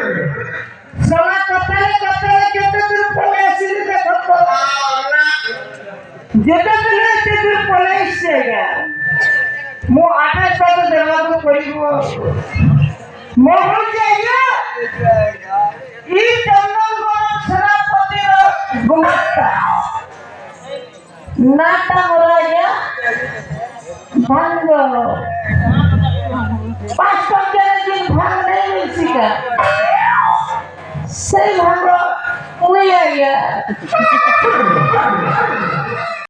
सवा कपड़े कपड़े केते दिन पले सिल के खतो जेते दिन ते दिन पले सेगा मो आटे साथ देवा को पड़िबो मो हो जाइया ई चंदन को सेनापति रो गुमस्ता नाटा मोराया भांगो पांच के दिन भांग नहीं मिल सका से भांगो उया